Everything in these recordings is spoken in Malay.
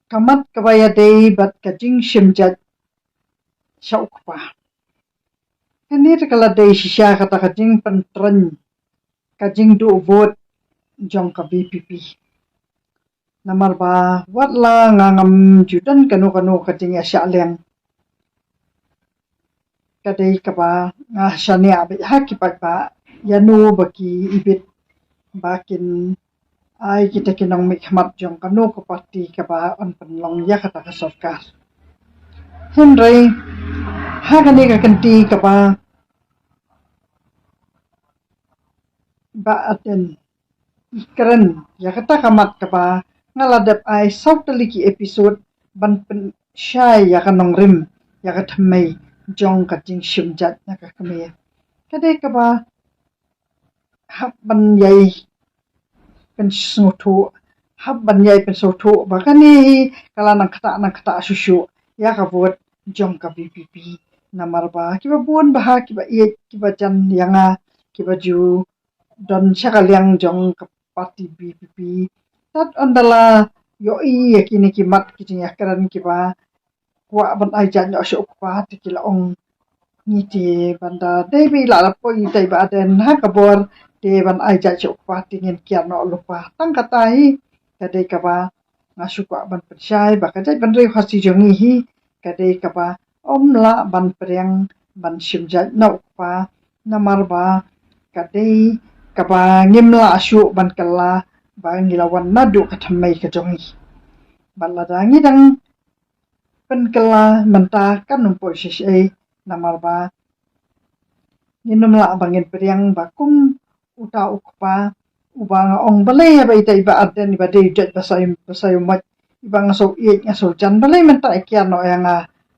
kamat kabaya day bat kajing shimjat shaukpa. Kanir kala day shisha kata kajing pentren kajing du vote jong ka BPP. Namar ba watla ngangam judan kanu kajing asya leng. Kadai kaba ngah shani abit hakipat ba yanu baki ibit bakin ai kita kinong mikmat jong kanu ko parti kaba on penlong ya kata ka sarkar. Henry hagani ka kanti kaba ba aten ikren ya kata kamat kaba ngaladap ai sautaliki episode ban pen syai ya kanong rim ya katmai jong kajing shimjat na ka kami. Kadai kaba habban yai pensutu habban yai pensutu bakani kala nang kata susu ya ka buat jong ka BPP namar ba kiba buon bah kiba iet kiba jan yanga kiba ju don syakaliang jong ka parti BPP tat andala yo i yakini kimat kijing yakaran kiba wa ban ai jan yo syuk pa tikila ong ngiti banda debi la po i tai ba den ha kabor de ban ai ja syuk pa tingin kian no lupa tang katai kadai kaba ngasuka ban persyai ba kadai ban reu khasi jongi hi kadai kaba omla ban priang ban shimjat no pa namar ba kadai kaba ngimla asyu ban kala ba ngilawan nadu kathamai ka jongi balada ngidang pen kala menta kan numpo shisai namar ba nginum la bangin priang bakum uta ukpa ubang ong balai ba itai ba aden ba de jat basayum mat ibang so iet ngaso jan balai menta ikian no yang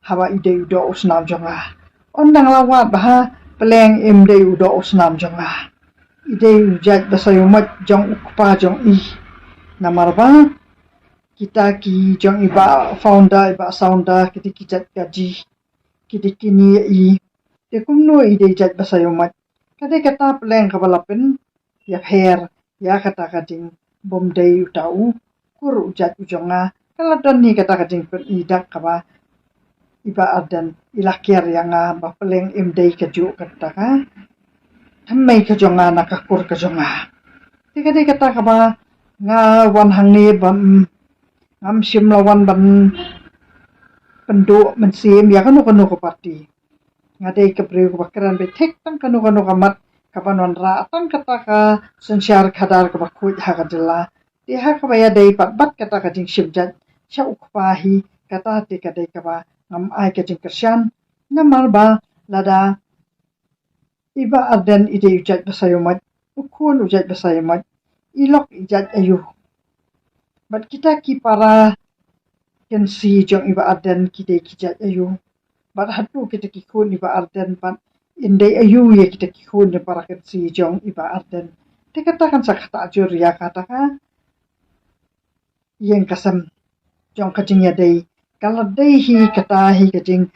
hawa ide udo usnam jonga ondang lawat bah peleng im de udo usnam jonga ide jat basayum mat jong ukpa jong i namar ba kita ki jong iba founder iba sounder kiti kijat gaji kiti kini i de kumno ide jat basayum mat kadai kata peleng kabalapin ya her ya kata kajing bom day utau kur ujat ujonga kala don ni kata kajing pen idak kaba iba adan ilakir yang ba peleng im day kaju kata ka thammai kajonga nakakur kajonga tikade kata kaba nga wan hangni bam ngam sim lawan ban penduk mensim ya kanu ko parti ngadai kebreu bakaran betek tang kanu kamat kapanon ra tang kata ka sensyar khadar ka bakut ha kadela di ha ka baya dai bat kata ka jing shimjat sha ukpahi kata te kadai ka ba ngam ai ka jing kersyan namar ba lada iba aden ide ujat basayumat ukun ujat basayumat ilok ijat ayu bat kita ki para kensi jong iba aden kide kijat ayu bat hatu kita kikun iba aden pan indai ayu ya kita kikun ya para kensi jong iba aden te katakan sa kata ajur ya kata ka yang kasam jong kajing ya dai kalau dai hi kata hi kajing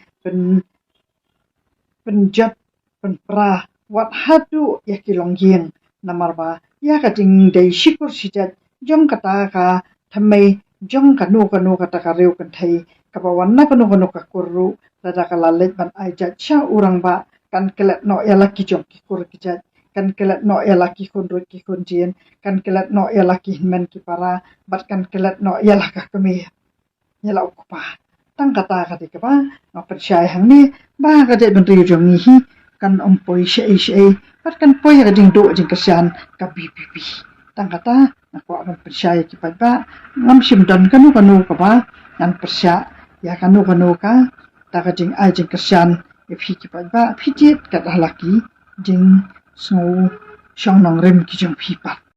penjat penpra wat hatu ya kilong yeng namar ba ya kajing dai shikur sijat jong kata ka thamai jong kanu kata ka reu kan thai kabawan na kanu ka kurru lada kala let ban ai jat sha urang ba kan kelet no ya laki jong kikur kijat kan kelet no ya laki kunrut ki kunjien kan kelet no ya laki men ki para bat kan kelet no ya laka kami ya la ukpa tang kata kati ka ba ngapat syai hang ni ba ka det ben riu jong ni hi kan ompoi syai bat kan poi ka jing do jing kesyan ka BPP tang kata nakwa ban persyai ki ba ngam sim dan kanu ka ba ngan persya ya kanu ka ta ka jing ai jing kesyan e phi ki ba phi jet ka laki jing snow shong nong rem ki jong phi pa